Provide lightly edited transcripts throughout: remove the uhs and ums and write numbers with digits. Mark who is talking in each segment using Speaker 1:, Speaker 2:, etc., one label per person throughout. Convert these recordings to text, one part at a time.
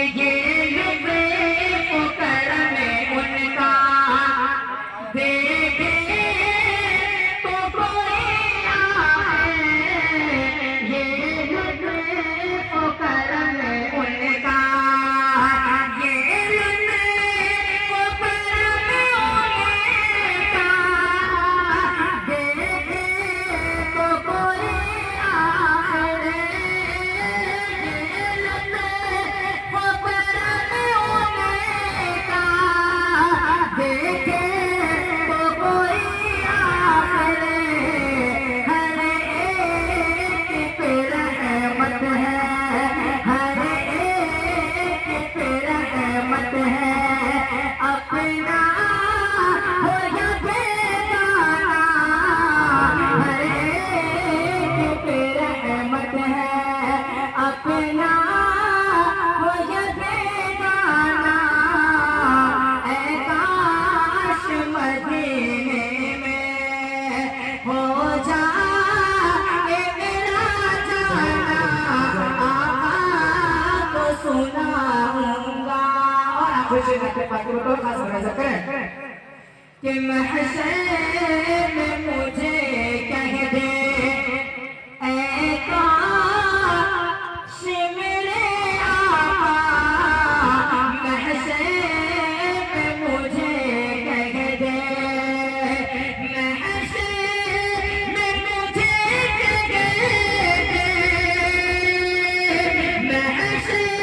Speaker 1: ये लुत्फ़े वो करम उनका देखे तो कोई आए। ये लुत्फ़े वो करम उनका, ये लुत्फ़े वो करम उनका देखे तो कोई आए। अपना हो या बेगाना, ऐ काश मदीने में हो जाए मेरा जाना, आका को सुनाऊंगा। और आखिर से नकल पाके बताओ खास मुलाज़ा करें कि महशर में मुझे कह दे ऐ काश मेरे आका, महशर में मुझे कह दे, महशर में मुझे कह दे, महशर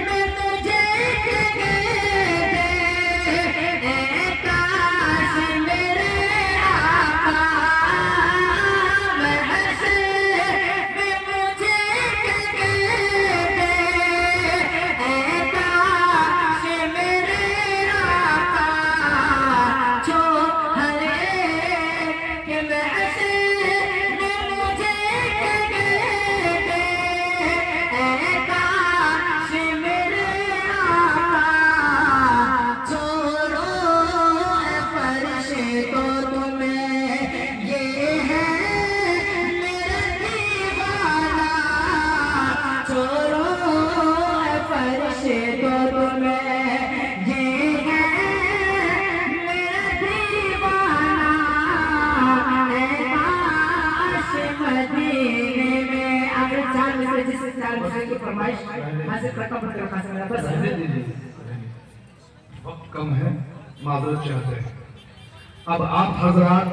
Speaker 1: में मुझे कह दे ऐ काश मेरे आका, महशर में मुझे कह दे ऐ काश मेरे आका, जो हर एक के महशर में मुझे कह दे ऐ काश मेरे आका। छोड़ो ऐ फरिश्तो तुम्हें, ये है मेरा दीवाना, छोड़ो ऐ फरिश्तो तुम्हें, ये है मेरा दीवाना, ऐ काश मदीने में। अगर चार में से जिस चार मिसरे की फरमाइश हाजिर करता हूं तो खास मेरा बस
Speaker 2: वक्त कम है, माजरत चाहते हैं। अब आप हजरात